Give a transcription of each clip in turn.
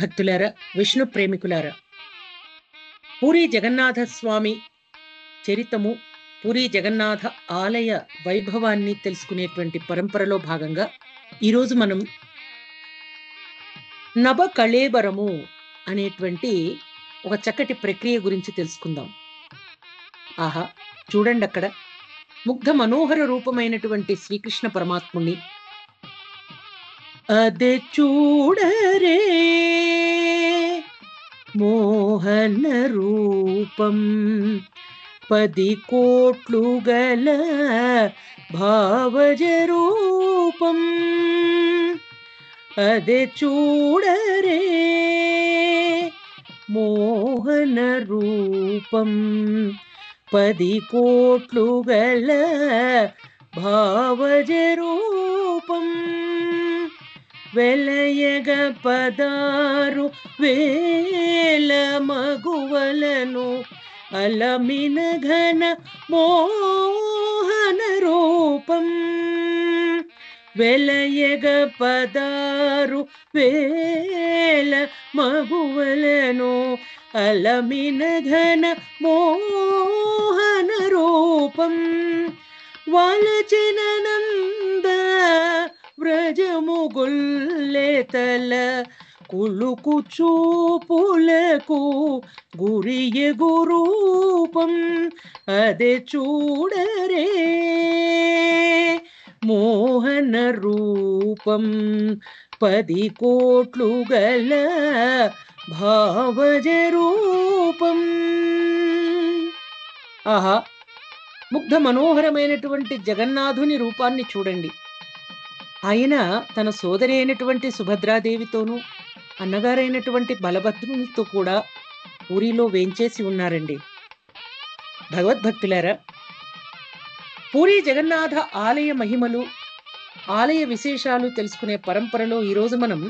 భగవద్భక్తులారా, విష్ణు ప్రేమికులారా, పూరీ జగన్నాథ స్వామి చరితము, పూరీ జగన్నాథ ఆలయ వైభవాన్ని తెలుసుకునేటువంటి పరంపరలో భాగంగా ఈరోజు మనం నభ కళేబరము అనేటువంటి ఒక చక్కటి ప్రక్రియ గురించి తెలుసుకుందాం. ఆహా, చూడండి, అక్కడ ముగ్ధ మనోహర రూపమైనటువంటి శ్రీకృష్ణ పరమాత్ముని అదే చూడరే మోహన రూపం 10 కోట్లు గల భావజ రూపం. అదే చూడరే మోహన రూపం 10 కోట్లు గల భావజ రూపం. వెలయగ 16,000 మగువలను అలమిన ఘన మోహన రూపం. వెలయగ 16,000 మగువలను అలమిన ఘన మోహన రూపం. వాలచనంద వ్రజముగుల్లెతల కులుకు చూపులకు గురియగు రూపం. అదే చూడరే మోహన రూపం 10 కోట్లు గల భావజ రూపం. ఆహా, ముగ్ధ మనోహరమైనటువంటి జగన్నాథుని రూపాన్ని చూడండి. ఆయన తన సోదరి అయినటువంటి సుభద్రాదేవితోనూ అన్నగారైనటువంటి బలభద్రునితో కూడా పూరిలో వేంచేసి ఉన్నారండి. భగవద్భక్తులారా, పూరీ జగన్నాథ ఆలయ మహిమలు, ఆలయ విశేషాలు తెలుసుకునే పరంపరలో ఈరోజు మనం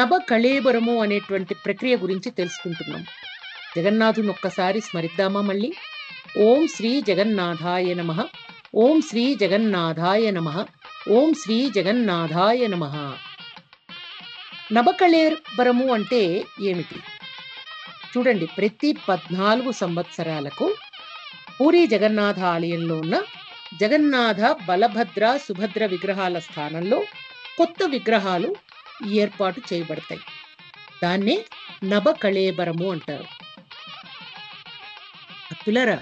నభ కళేబరము అనేటువంటి ప్రక్రియ గురించి తెలుసుకుంటున్నాం. జగన్నాథుని ఒక్కసారి స్మరిద్దామా మళ్ళీ? ఓం శ్రీ జగన్నాథాయ నమః, ఓం శ్రీ జగన్నాథాయ నమః, ఓం శ్రీ జగన్నాథాయ నమః. నభకళేబరము అంటే ఏమిటి? చూడండి, ప్రతి 14 సంవత్సరాలకు పూరీ జగన్నాథ ఆలయంలో ఉన్న జగన్నాథ, బలభద్ర, సుభద్ర విగ్రహాల స్థానంలో కొత్త విగ్రహాలు ఏర్పాటు చేయబడతాయి. దాన్నే నభకళేబరము అంటారు. భక్తులారా,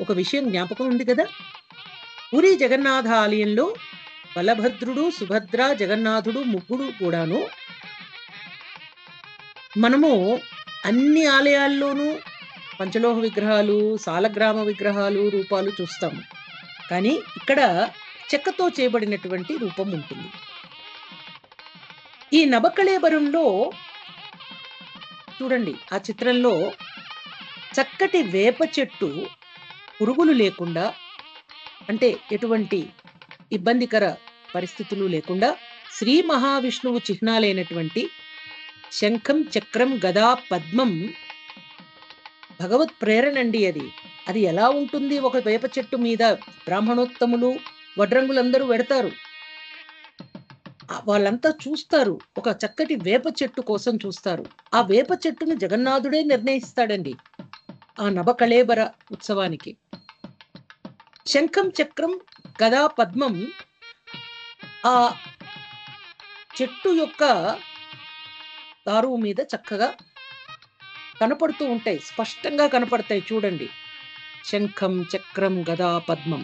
ఒక విషయం జ్ఞాపకం ఉంది కదా, పూరీ జగన్నాథ ఆలయంలో బలభద్రుడు, సుభద్ర, జగన్నాథుడు ముగ్గురు కూడాను మనము అన్ని ఆలయాల్లోనూ పంచలోహ విగ్రహాలు, సాలగ్రామ విగ్రహాలు, రూపాలు చూస్తాము. కానీ ఇక్కడ చెక్కతో చేయబడినటువంటి రూపం ఉంటుంది. ఈ నభకళేబరంలో చూడండి, ఆ చిత్రంలో చక్కటి వేప చెట్టు పురుగులు లేకుండా, అంటే ఎటువంటి ఇబ్బందికర పరిస్థితులు లేకుండా శ్రీ మహావిష్ణువు చిహ్నాలైనటువంటి శంఖం, చక్రం, గదా, పద్మం భగవత్ ప్రేరణండి. అది ఎలా ఉంటుంది? ఒక వేప చెట్టు మీద బ్రాహ్మణోత్తములు, వడ్రంగులందరూ వెడతారు. వాళ్ళంతా చూస్తారు, ఒక చక్కటి వేప చెట్టు కోసం చూస్తారు. ఆ వేప చెట్టును జగన్నాథుడే నిర్ణయిస్తాడండి ఆ నభకళేబర ఉత్సవానికి. శంఖం, చక్రం, గదా, పద్మం ఆ చెట్టు యొక్క దారువు మీద చక్కగా కనపడుతూ ఉంటాయి, స్పష్టంగా కనపడతాయి. చూడండి, శంఖం, చక్రం, గదా, పద్మం.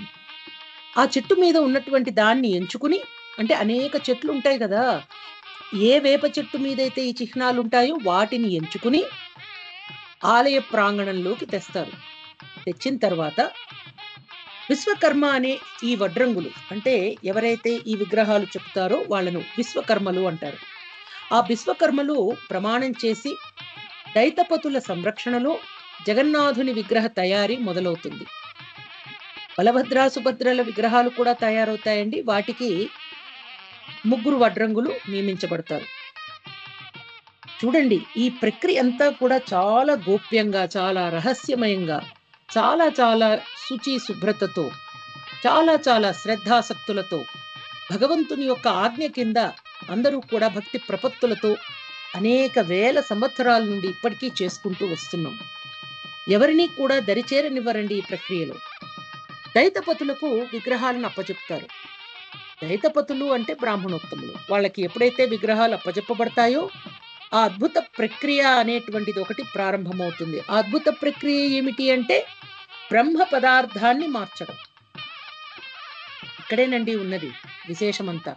ఆ చెట్టు మీద ఉన్నటువంటి దాన్ని ఎంచుకుని, అంటే అనేక చెట్లు ఉంటాయి కదా, ఏ వేప చెట్టు మీదైతే ఈ చిహ్నాలు ఉంటాయో వాటిని ఎంచుకుని ఆలయ ప్రాంగణంలోకి తెస్తారు. తెచ్చిన తర్వాత విశ్వకర్మ అనే ఈ వడ్రంగులు, అంటే ఎవరైతే ఈ విగ్రహాలు చెప్తారో వాళ్ళను విశ్వకర్మలు అంటారు. ఆ విశ్వకర్మలు ప్రమాణం చేసి దైతపతుల సంరక్షణలో జగన్నాథుని విగ్రహ తయారీ మొదలవుతుంది. బలభద్ర, సుభద్రల విగ్రహాలు కూడా తయారవుతాయండి. వాటికి 3 వడ్రంగులు నియమించబడతారు. చూడండి, ఈ ప్రక్రియ అంతా కూడా చాలా గోప్యంగా, చాలా రహస్యమయంగా, చాలా చాలా శుచి శుభ్రతతో, చాలా చాలా శ్రద్ధాసక్తులతో, భగవంతుని యొక్క ఆజ్ఞ కింద అందరూ కూడా భక్తి ప్రపత్తులతో అనేక వేల సంవత్సరాల నుండి ఇప్పటికీ చేసుకుంటూ వస్తున్నాం. ఎవరినీ కూడా దరిచేరనివ్వరండి ఈ ప్రక్రియలో. దైతపతులకు విగ్రహాలను అప్పచెప్తారు. దైతపతులు అంటే బ్రాహ్మణోత్తములు. వాళ్ళకి ఎప్పుడైతే విగ్రహాలు అప్పజెప్పబడతాయో, ఆ అద్భుత ప్రక్రియ అనేటువంటిది ఒకటి ప్రారంభమవుతుంది. ఆ అద్భుత ప్రక్రియ ఏమిటి అంటే బ్రహ్మ పదార్థాన్ని మార్చడం. ఇక్కడేనండి ఉన్నది విశేషమంతా.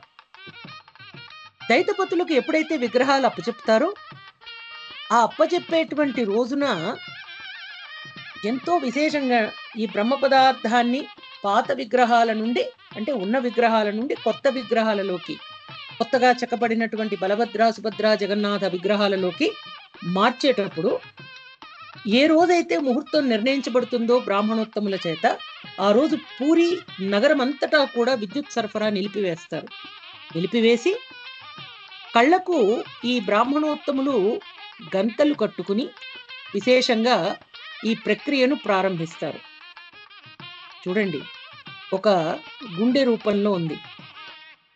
దైతపతులకు ఎప్పుడైతే విగ్రహాలు అప్పచెప్తారో, ఆ అప్పచెప్పేటువంటి రోజున ఎంతో విశేషంగా ఈ బ్రహ్మ పదార్థాన్ని పాత విగ్రహాల నుండి, అంటే ఉన్న విగ్రహాల నుండి కొత్త విగ్రహాలలోకి, కొత్తగా చెక్కబడినటువంటి బలభద్ర, సుభద్ర, జగన్నాథ విగ్రహాలలోకి మార్చేటప్పుడు ఏ రోజైతే ముహూర్తం నిర్ణయించబడుతుందో బ్రాహ్మణోత్తముల చేత, ఆ రోజు పూరి నగరం అంతటా కూడా విద్యుత్ సరఫరా నిలిపివేస్తారు. నిలిపివేసి కళ్ళకు ఈ బ్రాహ్మణోత్తములు గంతలు కట్టుకుని విశేషంగా ఈ ప్రక్రియను ప్రారంభిస్తారు. చూడండి, ఒక గుండె రూపంలో ఉంది.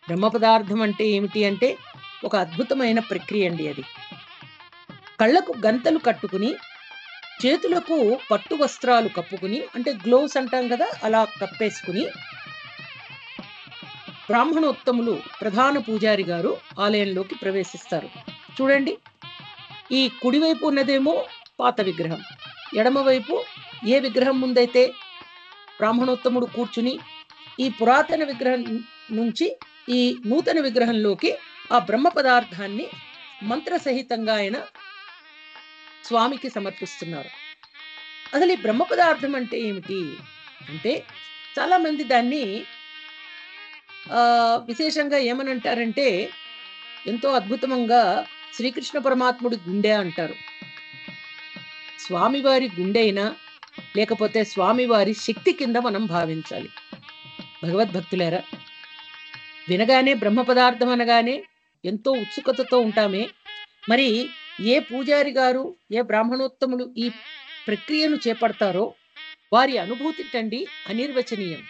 బ్రహ్మ పదార్థం అంటే ఏమిటి అంటే ఒక అద్భుతమైన ప్రక్రియ అండి అది. కళ్ళకు గంతలు కట్టుకుని, చేతులకు పట్టు వస్త్రాలు కప్పుకుని, అంటే గ్లోవ్స్ అంటాం కదా, అలా కప్పేసుకుని బ్రాహ్మణోత్తములు ప్రధాన పూజారి గారు ఆలయంలోకి ప్రవేశిస్తారు. చూడండి, ఈ కుడివైపు ఉన్నదేమో పాత విగ్రహం, ఎడమవైపు ఏ విగ్రహం ముందైతే బ్రాహ్మణోత్తముడు కూర్చుని ఈ పురాతన విగ్రహం నుంచి ఈ నూతన విగ్రహంలోకి ఆ బ్రహ్మ పదార్థాన్ని మంత్రసహితంగా ఆయన స్వామికి సమర్పిస్తున్నారు. అసలు ఈ బ్రహ్మ పదార్థం అంటే ఏమిటి అంటే, చాలా మంది దాన్ని విశేషంగా ఏమనంటారంటే, ఎంతో అద్భుతంగా శ్రీకృష్ణ పరమాత్ముడి గుండె అంటారు. స్వామివారి గుండె అయినా లేకపోతే స్వామివారి శక్తి కింద మనం భావించాలి. భగవద్భక్తులారా, వినగానే బ్రహ్మ పదార్థం అనగానే ఎంతో ఉత్సుకతతో ఉంటామే. మరి ఏ పూజారి గారు, ఏ బ్రాహ్మణోత్తములు ఈ ప్రక్రియను చేపడతారో వారి అనుభూతి టండి అనిర్వచనీయం.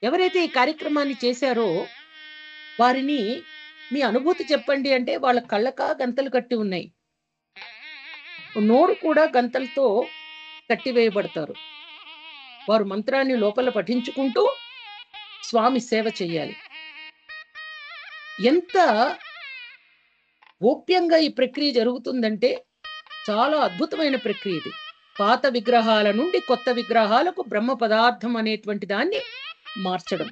ఎవరైతే ఈ కార్యక్రమాన్ని చేశారో వారిని మీ అనుభూతి చెప్పండి అంటే వాళ్ళ కళ్ళకా గంతలు కట్టి ఉన్నాయి, నోరు కూడా గంతలతో కట్టివేయబడతారు. వారు మంత్రాన్ని లోపల పఠించుకుంటూ స్వామి సేవ చెయ్యాలి. ఎంత గోప్యంగా ఈ ప్రక్రియ జరుగుతుందంటే చాలా అద్భుతమైన ప్రక్రియ ఇది. పాత విగ్రహాల నుండి కొత్త విగ్రహాలకు బ్రహ్మ పదార్థం అనేటువంటి దాన్ని మార్చడం.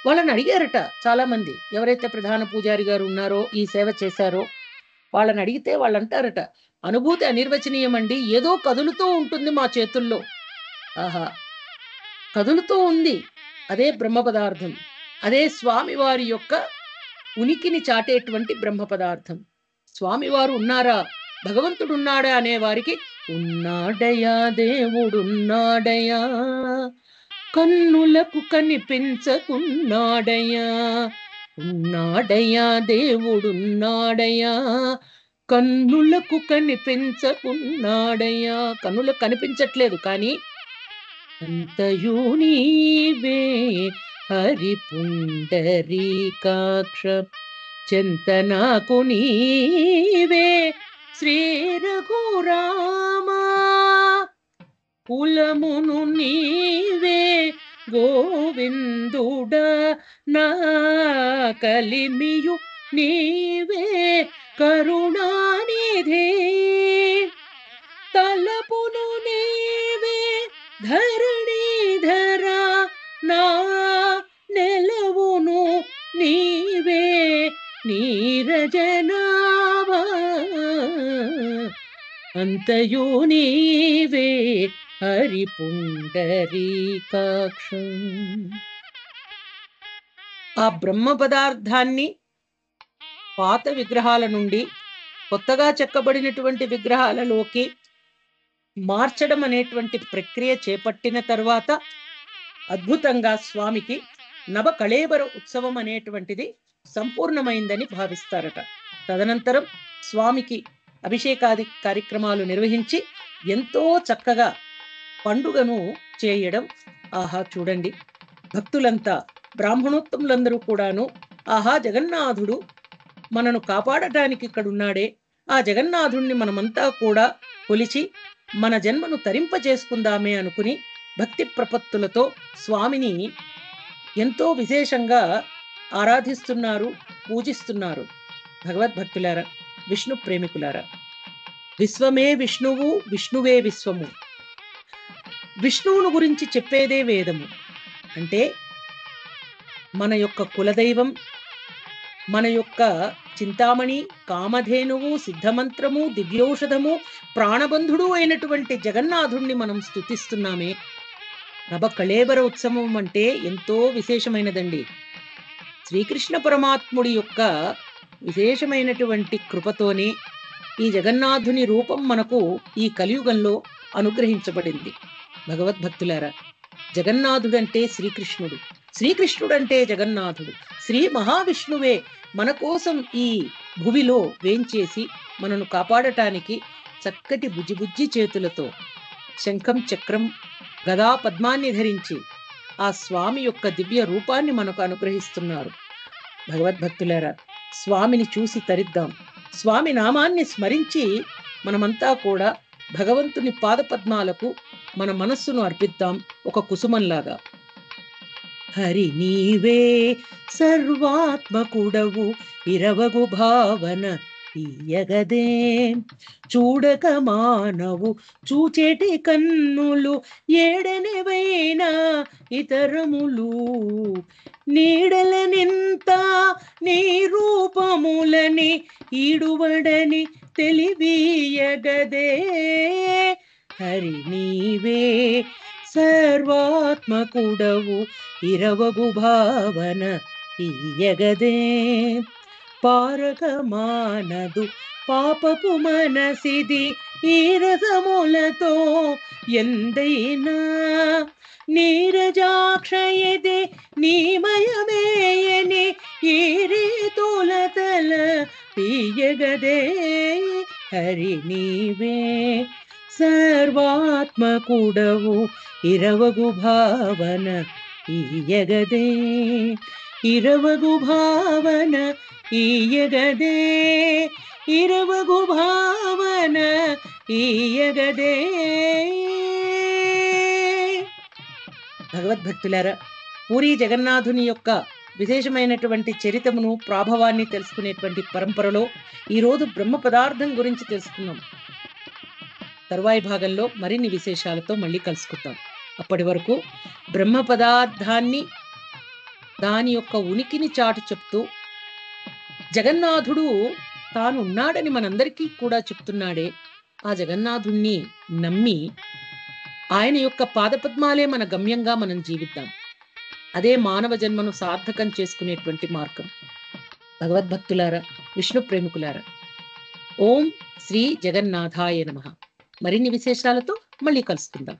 వాళ్ళని అడిగారట చాలా మంది, ఎవరైతే ప్రధాన పూజారి గారు ఉన్నారో, ఈ సేవ చేశారో, వాళ్ళని అడిగితే వాళ్ళు అంటారట, అనుభూతి అనిర్వచనీయం అండి, ఏదో కదులుతూ ఉంటుంది మా చేతుల్లో. ఆహా, కదులుతూ ఉంది, అదే బ్రహ్మ పదార్థం, అదే స్వామివారి యొక్క ఉనికిని చాటేటువంటి బ్రహ్మ పదార్థం. స్వామివారు ఉన్నారా, భగవంతుడు ఉన్నాడా అనే వారికి ఉన్నాడయా, దేవుడున్నాడయా, కన్నులకు కనిపించకున్నాడయా, ఉన్నాడయా, దేవుడున్నాడయా, కన్నులకు కనిపించకున్నాడయా. కన్నులకు కనిపించట్లేదు కానీ అంతయు నీవే హరి పుండరీకాక్ష, చింతనాకు నీవే శ్రీ రఘురామా, కులమును నీవే గోవిందుడ, నా కలిమియు నీవే కరుణానిధి, తలపును నీవే ధరణీధర, నా నెలవును నీవే నీరజనాభా, అంతయు నీవే హరి పుండరీకాక్షం. ఆ బ్రహ్మ పదార్థాన్ని పాత విగ్రహాల నుండి కొత్తగా చెక్కబడినటువంటి విగ్రహాలలోకి మార్చడం అనేటువంటి ప్రక్రియ చేపట్టిన తర్వాత అద్భుతంగా స్వామికి నవ కళేబర ఉత్సవం అనేటువంటిది సంపూర్ణమైందని భావిస్తారట. తదనంతరం స్వామికి అభిషేకాది కార్యక్రమాలు నిర్వహించి ఎంతో చక్కగా పండుగను చేయడం. ఆహా, చూడండి, భక్తులంతా, బ్రాహ్మణోత్తములందరూ కూడాను ఆహా, జగన్నాథుడు మనను కాపాడటానికి ఇక్కడున్నాడే, ఆ జగన్నాథుణ్ణి మనమంతా కూడా కొలిచి మన జన్మను తరింపజేసుకుందామే అనుకుని భక్తి ప్రపత్తులతో స్వామిని ఎంతో విశేషంగా ఆరాధిస్తున్నారు, పూజిస్తున్నారు. భగవద్భక్తులారా, విష్ణు ప్రేమికులారా, విశ్వమే విష్ణువు, విష్ణువే విశ్వము. విష్ణువును గురించి చెప్పేదే వేదము. అంటే మన యొక్క కులదైవం, మన యొక్క చింతామణి, కామధేనువు, సిద్ధమంత్రము, దివ్యౌషధము, ప్రాణబంధుడు అయినటువంటి జగన్నాథుణ్ణి మనం స్తుతిస్తున్నామే. నభ కళేబర ఉత్సవం అంటే ఎంతో విశేషమైనదండి. శ్రీకృష్ణ పరమాత్ముడి యొక్క విశేషమైనటువంటి కృపతోనే ఈ జగన్నాథుని రూపం మనకు ఈ కలియుగంలో అనుగ్రహించబడింది. భగవద్భక్తులారా, జగన్నాథుడంటే శ్రీకృష్ణుడు, శ్రీకృష్ణుడంటే జగన్నాథుడు. శ్రీ మహావిష్ణువే మన కోసం ఈ భువిలో వేంచేసి మనను కాపాడటానికి చక్కటి బుజ్జిబుజ్జి చేతులతో శంఖం, చక్రం, గదా, పద్మాన్ని ధరించి ఆ స్వామి యొక్క దివ్య రూపాన్ని మనకు అనుగ్రహిస్తున్నారు. భగవద్భక్తులారా, స్వామిని చూసి తరిద్దాం. స్వామి నామాన్ని స్మరించి మనమంతా కూడా భగవంతుని పాదపద్మాలకు మన మనస్సును అర్పిద్దాం, ఒక కుసుమంలాగా. హరి నీవే సర్వాత్మకుడవు, ఇరవగు భావన తీయగదే, చూడక మానవు చూచేటి కన్నులు, ఏడనివైనా ఇతరములు, నీడలనింత నీ రూపములని ఈడువడని తెలివియగదే. హరి నీవే సర్వాత్మకుడవు, ఇరవగు భావన తీయగదే, పారక మానదు పాపపు మనసిది, ఈ రసములతో ఎందైనా నీరజాక్షయదే నీమయమేయని, ఈ రీతులతల తీయగదే. హరి నీవే సర్వాత్మకుడవు, ఇరవగు భావన ఈయగదే, ఇరవగు భావన ఈయగదే, ఇరవగు భావన ఈయగదే. భగవద్భక్తులారా, పూరీ జగన్నాథుని యొక్క విశేషమైనటువంటి చరితమును, ప్రాభవాన్ని తెలుసుకునేటువంటి పరంపరలో ఈరోజు బ్రహ్మ పదార్థం గురించి తెలుసుకున్నాం. తరువాయి భాగంలో మరిన్ని విశేషాలతో మళ్ళీ కలుసుకుంటాం. అప్పటి వరకు బ్రహ్మ పదార్థాన్ని, దాని యొక్క ఉనికిని చాటు చెప్తూ, జగన్నాథుడు తాను ఉన్నాడని మనందరికీ కూడా చెప్తున్నాడే, ఆ జగన్నాథుణ్ణి నమ్మి ఆయన యొక్క పాదపద్మాలే మన గమ్యంగా మనం జీవిద్దాం. అదే మానవ జన్మను సార్థకం చేసుకునేటువంటి మార్గం. భగవద్భక్తులారా, విష్ణు ప్రేమికులారా, ఓం శ్రీ జగన్నాథాయ నమః. మరిన్ని విశేషాలతో మళ్ళీ కలుసుకుందాం.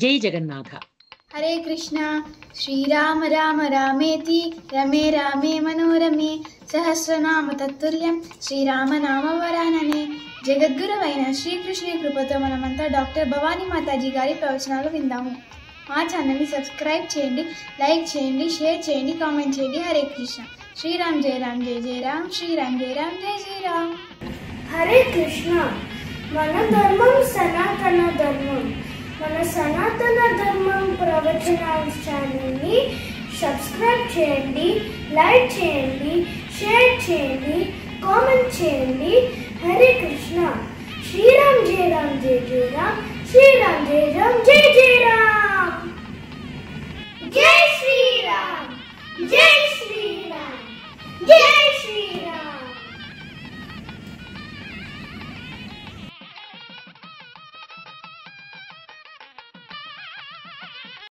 జై జగన్నాథ. హరే కృష్ణ. శ్రీరామ రామ రామేతి రమే రామే మనోరమే, సహస్రనామ తత్తుల్యం శ్రీరామ నామ వరాననే. జగద్గురువైన శ్రీకృష్ణుని కృపతో మనమంతా డాక్టర్ భవానీ మాతాజీ గారి ప్రవచనాలు విందాము. మా ఛానల్ని సబ్స్క్రైబ్ చేయండి, లైక్ చేయండి, షేర్ చేయండి, కామెంట్ చేయండి. హరే కృష్ణ. శ్రీరామ్ జయ రామ్ జయ జయ రామ్, శ్రీరామ్ జయ రామ్ జయ జయ రామ్. హరే కృష్ణ. మన ధర్మం సనాతన ధర్మం. మన సనాతన ధర్మం ప్రవచనాల ఛానల్ని సబ్స్క్రైబ్ చేయండి, లైక్ చేయండి, షేర్ చేయండి, కామెంట్ చేయండి. హరే కృష్ణ. శ్రీరామ్ జయ రామ్ జయ జయ రామ్, శ్రీరామ్ జయ రామ్ జయ జయ రామ్.